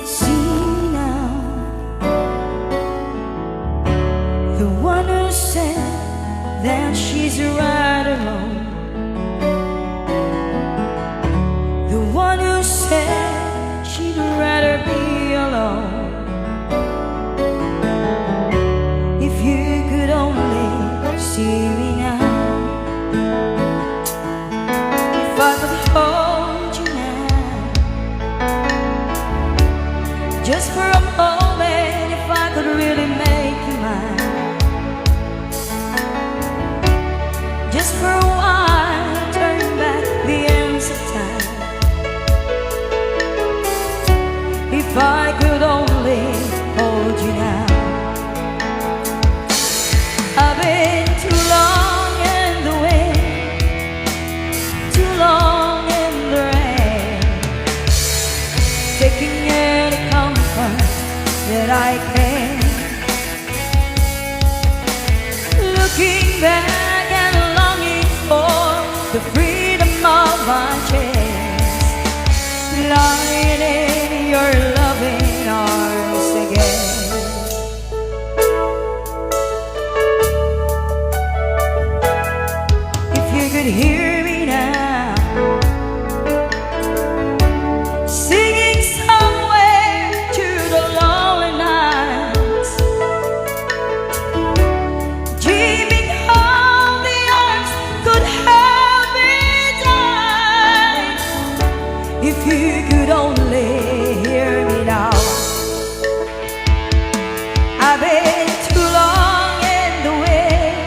See now, the one who said that she's right alone, the one who said she'd rather be alone. If you could only see me now, if I could hold you now, just for a moment, if I could really make you mine, just for a while, turn back the ends of time. If I could only hold you now. I've been too long in the wind, too long in the rain, taking any comfort that I can, looking back and longing for the freedom of my chance, lying in your loving arms again. If you could hear me now, singing somewhere to the lonely nights, dreaming of the arms could help me die. If you could only hear me now. I've been too long in the wind,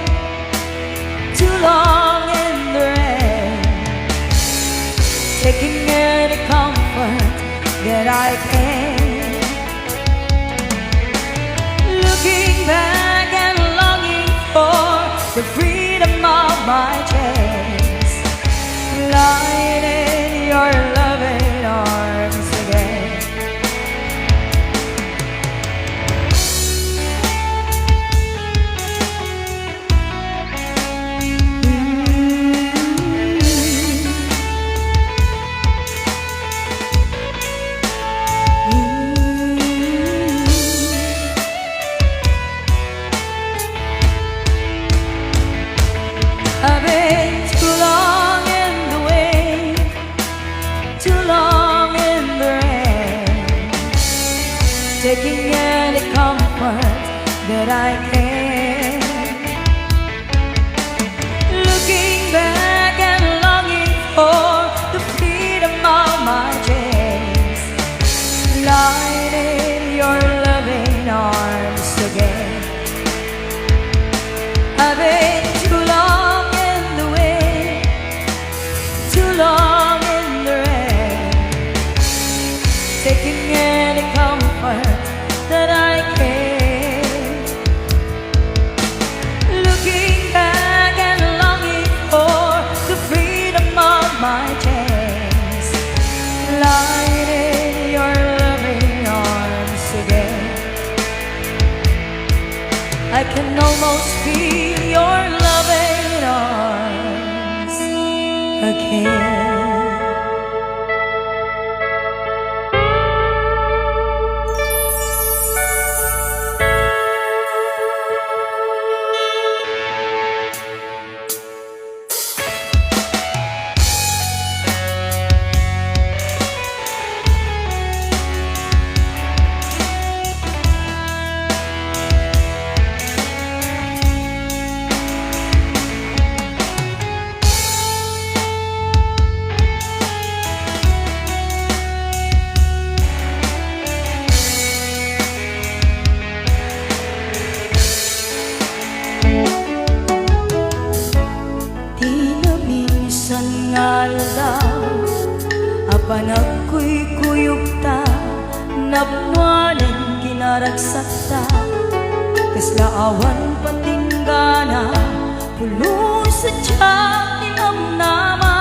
too long in the rain, taking any comfort that I can, looking back and longing for the freedom of my chance, lying in your loving arms again. I've been too long in the wind, too long in the rain, taking any comfort that I can, looking back and longing for the freedom of my chance, lying in your loving arms again. I've been too long in the wind, too long in the rain, taking any comfort that I can, looking back and longing for the freedom of my chance, lying in your loving arms again. I can almost feel your loving arms again. Panagkuy-kuyog ta, napwanan kinaragsak ta, kaslaawan patinggana, pulo sa tiyak tinamnama,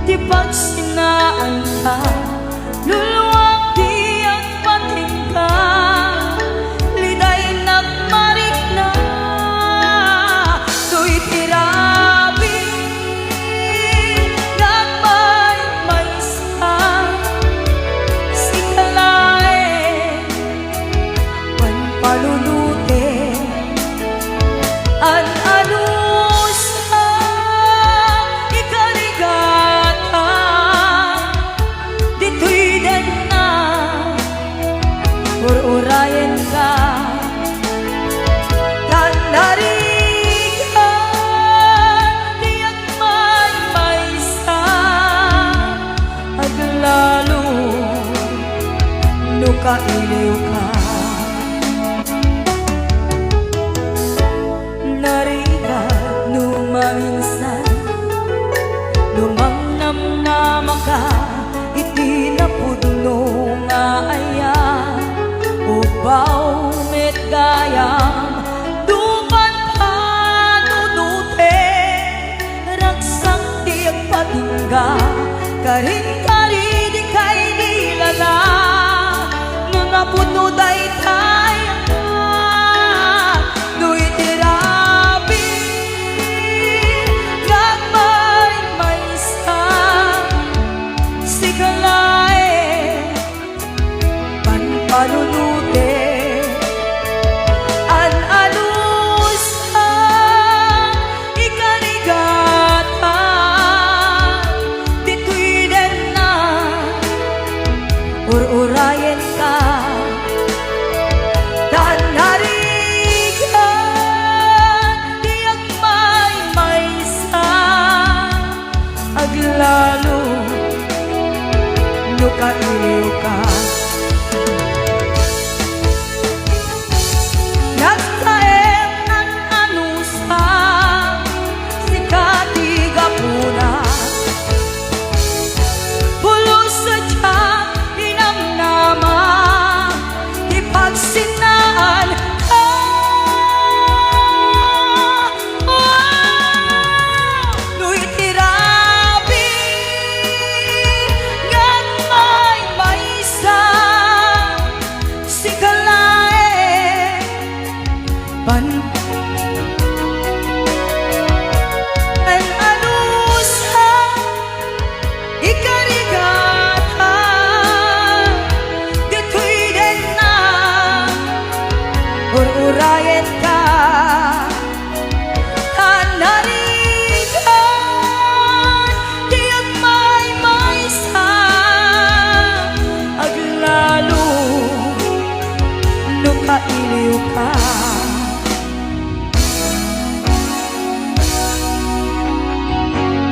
di pagsinaan ka, luluwag di ang patingka, liday nagmarik na, do'y tirabi. Nagmay-may sa si Kala kailiw ka. Narigat numaminsan, lumangnam ka, itinapudno nga aya, ubaw met gayam, duman panunute, raksak tiyak patingga, karing-kari di kay nilala, nga puno day tayo, nu'y tirabi, nagmay-may sa sikalae, panpanunute, an-alusan, ikanigatan, dito'y den na, ur-urayen ka, tanarigan, diyak may sa, aglalo, nukailiw ka. Nagsaem ang anusa, sikatiga puna, pulos sa tiyak, inamnama, ipagsinaan ka. Nu'y tirabi, nagmay-may sa sikalae, an-anusan, ikarigatan, dito'y den na, ur-urayen ka, tanarigan, diyak may sa, aglalo, nukailiw ka.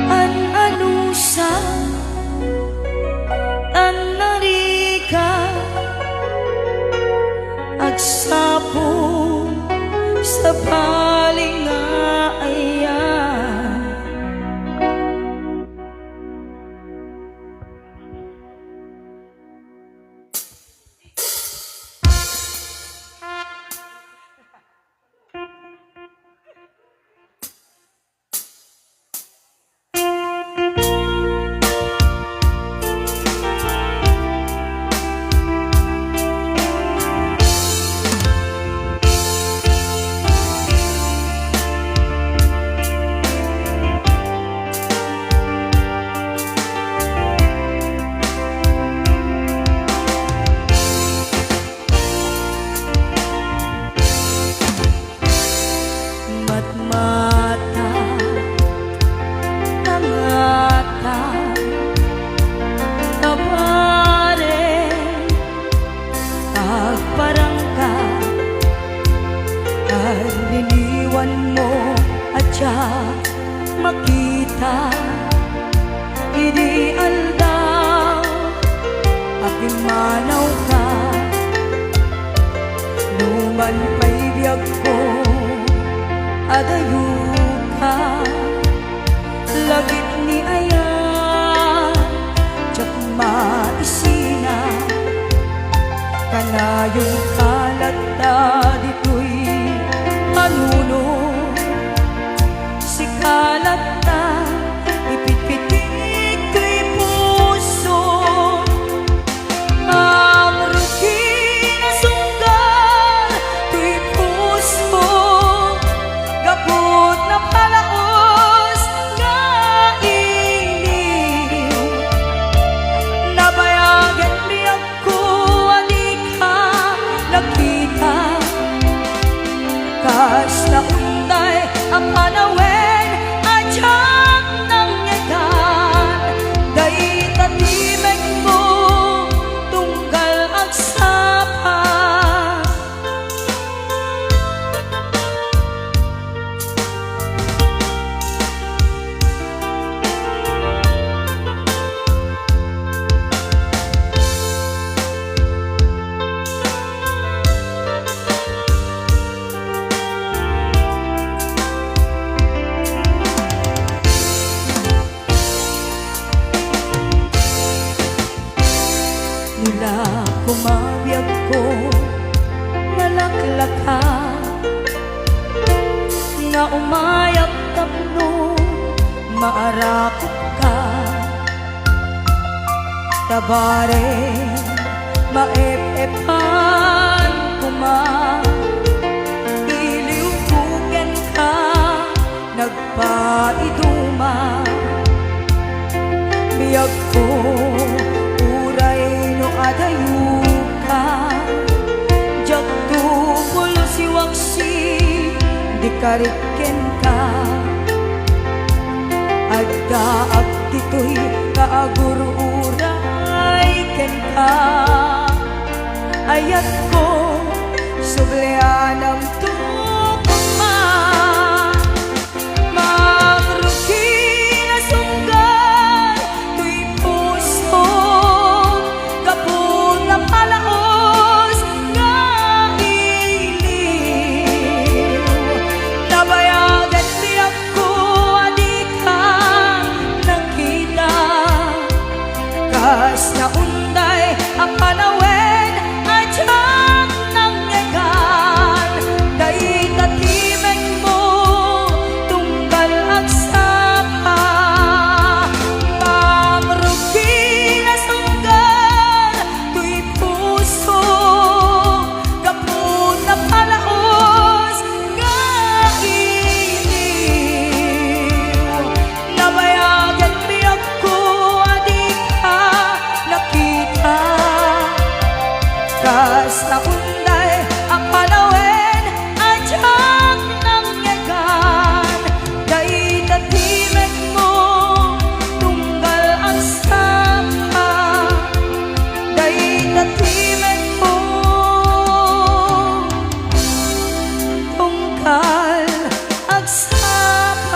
An-anusan, tanarigan, agsapong sa baling nga ayan. Matmata, tangata, tabare, agparangka, niliniwan mo at siya makita, ideal daw, aking manaw ka, numan pa'y biyag ko, adayo ka, lagit ni ayan, tsak maisina, kanayong kalat na dito'y panuno, si kalat na ipitpitik ko'y puso, ang rukin na sunggal ko'y puso, gapot na palaos nga iliw, nabayagan biyag ko, alika nakita, kas na unday ang panawen at siya kumabiyag ko nalaklaka nga umayak tapno maarakot ka tabare maep-epan kuma iliupugan ka nagpaiduma biyag ko uray no adayuka jagto pulo si waksi di kariken ka adda ag ditoy kaagururay ken ka ayat ko subleanam tukma magruki na sunggan tuy puso kapun na palaos nga iliw nabayagan biyag ko adi ka nakita kas na unday ang panawen adyak ng ngegan dahil katimeng mo tunggal agsapa mamrugi na sunggan tuy puso kapun na palaos nga iliw nabayagan biyag ko adi ka nakita kas na unday ang panawen adyak ng ngegan dahil katimeng mo tunggal ang sapa dahil katimeng mo tunggal ang sapa.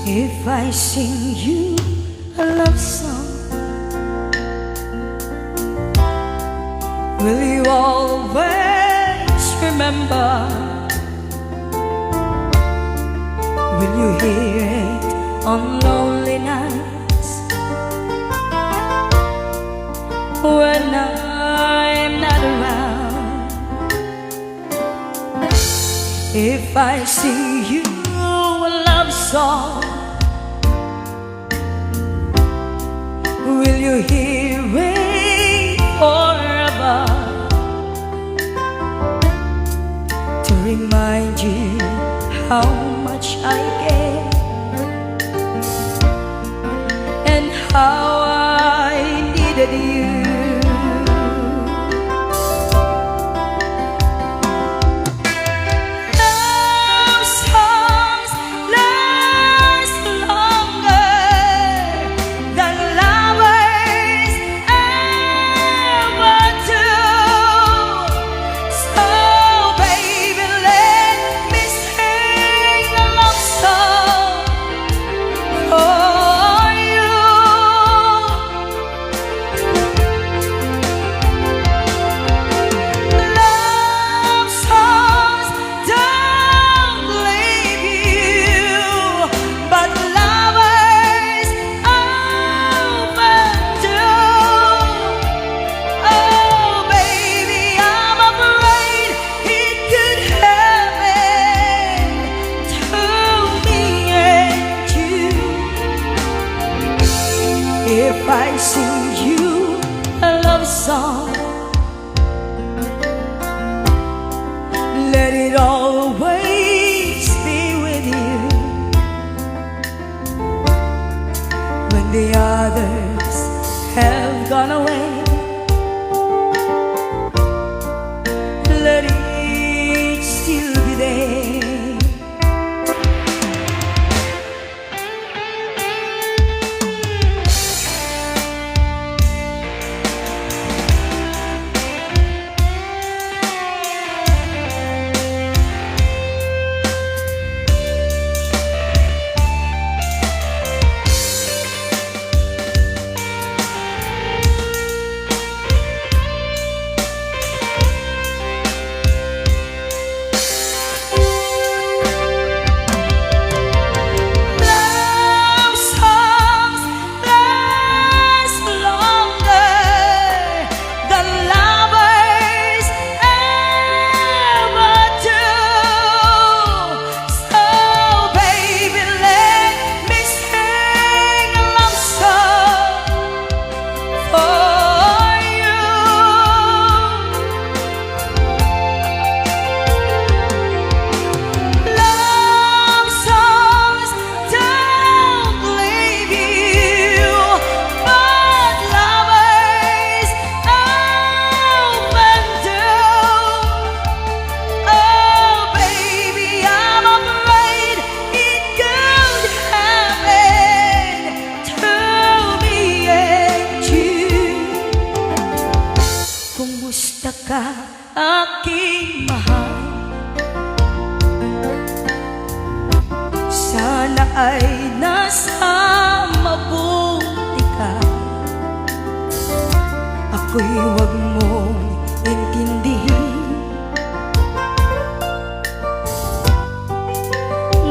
If I sing you a love song, will you always remember? Will you hear it on lonely nights when I'm not around? If I sing you a love song, will you hear it forever to remind you how much I care and how I needed you? Love songs last longer than lovers ever do. So baby, let me sing a love song for you. Love songs don't leave you, but lovers often do. Oh baby, I'm afraid it could happen to me and you if I sing you a love song. Let it always be with you when the others have gone away. Let it still be there. kumusta ka aking mahal? Sana ay nasa mabuti ka. Ako'y huwag mong intindihin.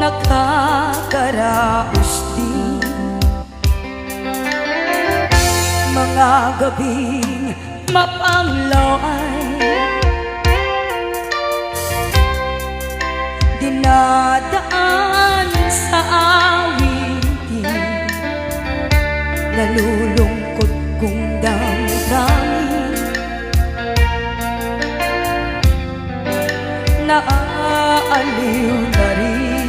Nakakaraos din mga gabing mapanglaw ay dinadaan sa awitin. Nalulungkot kong damdamin, naaaliw na rin.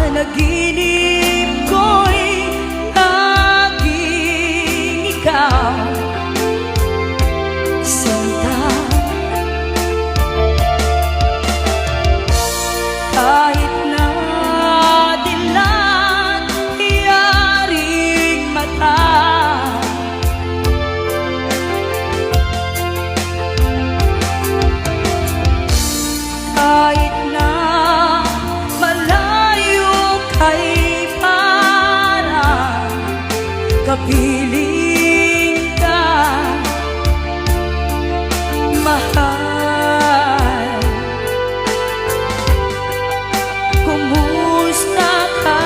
Panaginip ko'y laging ikaw, sinta. Kahit na dilat iyaring mata, kahit na malayo kay parang kapiling ka, mahal. Kumusta ka?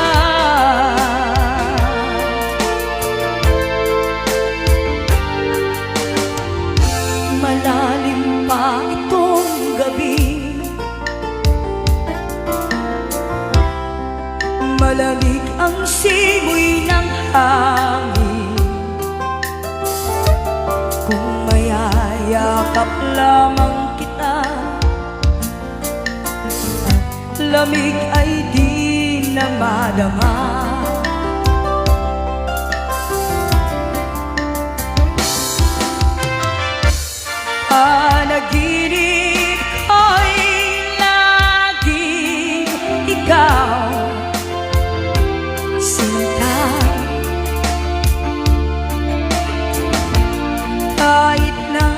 Malalim pa itong gabi, malamig ang simoy ng hangin. Kung mayayakap lamang kita, lamig ay di na madama. Panaginip ko'y laging ikaw, sinta. Kahit na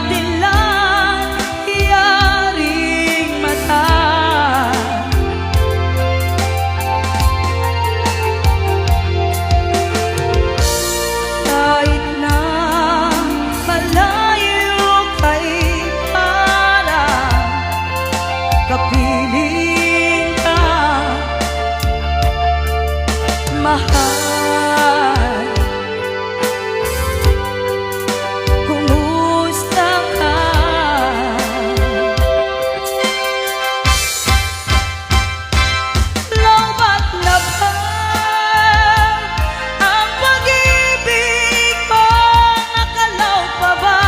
dilat iyaring mata, kahit na malayo kay parang kapiling ka, mahal. Kumusta ka? Lowbat na ba ang pag-ibig mo? Nakalaw pa ba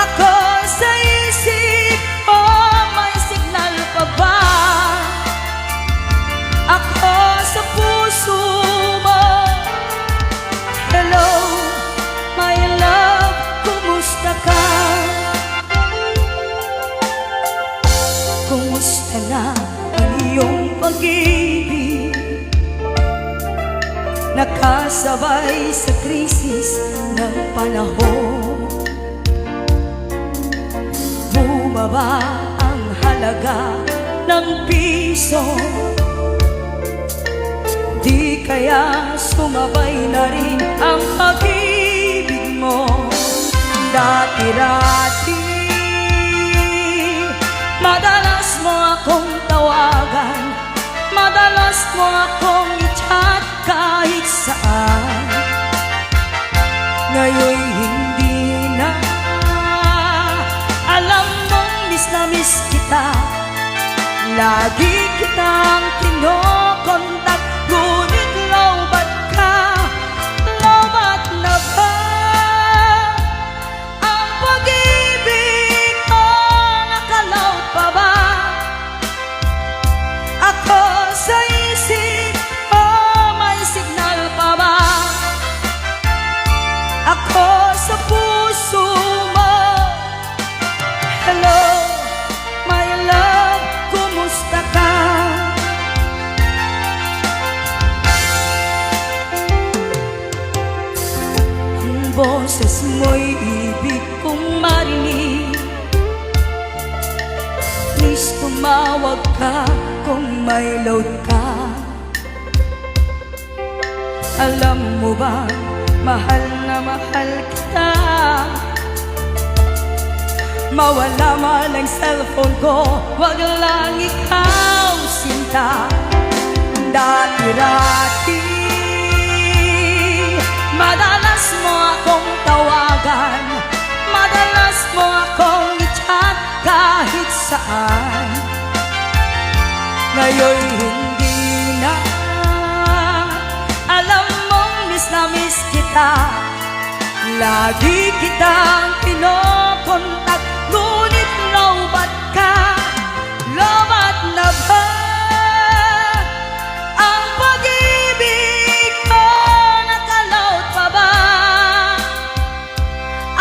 ako sa isip mo? May signal pa ba ako sa puso mo? Hello, my love, kumusta ka? Kumusta na ang iyong pag-ibig? Nakasabay sa krisis ng panahon. Bumaba ang halaga ng piso, di kaya sumabay na rin ang pag-ibig mo? Dati-dati madalas mo akong tawagan, madalas mo akong i-chat kahit saan. Ngayon'y hindi na. Alam mong miss na miss kita, lagi kitang kinokontak. Ngunit lowbat ka, lowbat na ba ang pag-ibig mo? Nakalaw pa ba ako sa isip mo? May signal pa ba ako sa puso mo? Hello, my love, kumusta ka? boses mo'y ibig kong marinig. Please tumawag ka kung may load ka. Alam mo ba, mahal na mahal kita. Mawala man ang cellphone ko, wag lang ikaw sinta. Dati-dati madalas mo akong tawagan, madalas mo akong i-chat kahit saan. Ngayon hindi na. Alam mong miss na miss kita. Lagi kitang pinokontak, ngunit lobat ka. Lobat na ba ang pag-ibig ko? Nakaload pa ba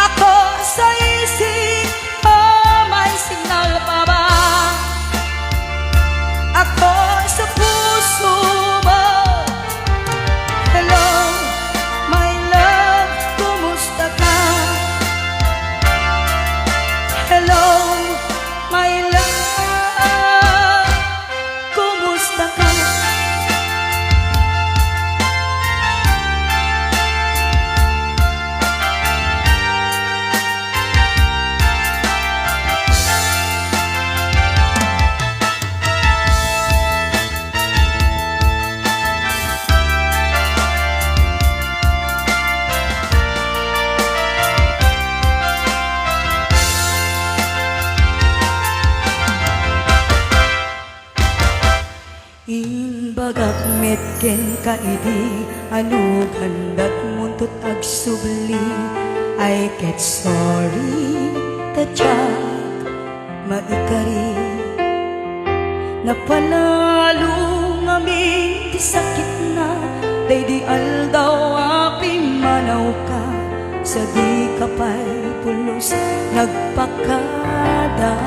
ako sa isip ko? May signal pa ba ako sa puso mo? Hello, my love, kumusta ka? Hello, my love, kumusta ka? Inbagak metken ka idi, anu gandat muntut ag subli. I get sorry, tadyak maikari. Napanalo ngamin ti sakit na, day di aldaw api manaw ka. Sa di kapay pulos nagpakada.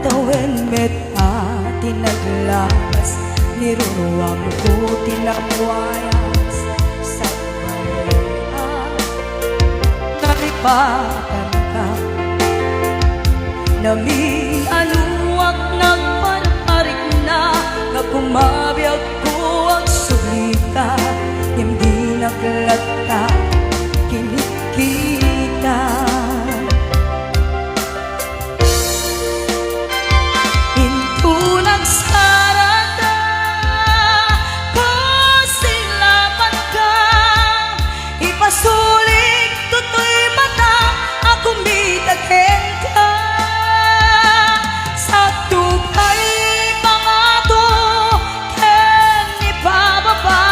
Tawen met tinaglakas, niruruwa mo ko tinapwayas. Sa baya naripatan ka, namin anuak nagparparik na. Nga kumabiyag ko ang sublita, hindi naglata kinikita. Sulit tutoy mata, ako mitaghen ka. Sa tupay pangato, ken ipababa.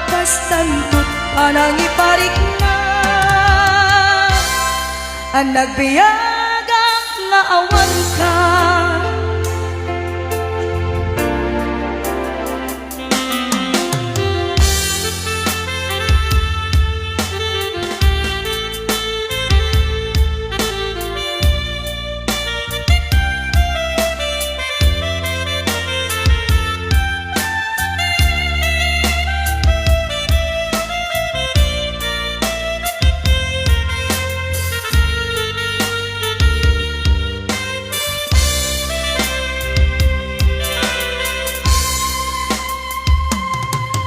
Kastantot panang iparik na. Ang nagbiyagang nga awan ka.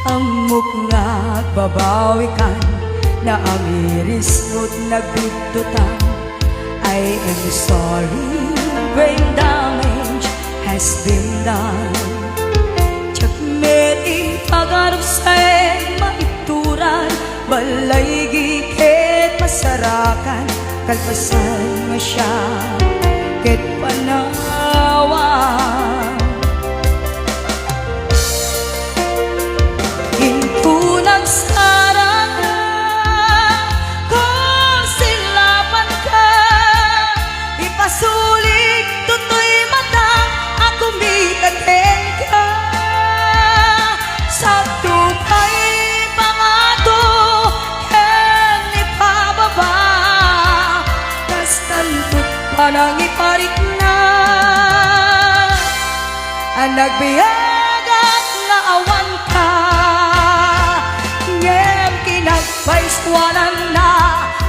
Amok nga babawi kan, na ang iris mo't nagbigdutan. I am sorry, brain damage has been done. Tsak meri pagarap sa'y maituran, balay gikit masarakan. Kalpasan nga siya, ket panawan. Sulit tutoy mata, ako mitaghen ka. Sa tupay pangato, ken ipababa. Kastantot panang iparik na. Ang nagbiyagat nga awan ka. kaswanan na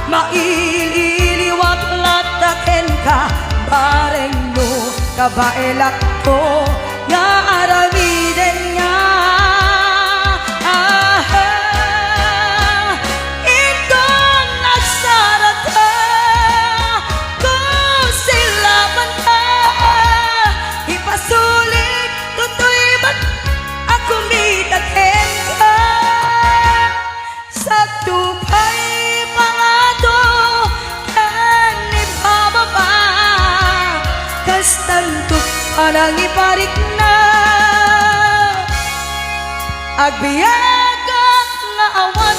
maililiwat lataken ka bareng no kabaelak ko nga aramiden nga ito nagsarata kung sila man ka ipasulit tutoy ba't ako mitaken ka sa tupay pangato kan ibababa kas tanto parang iparik na agbiyagat nga awan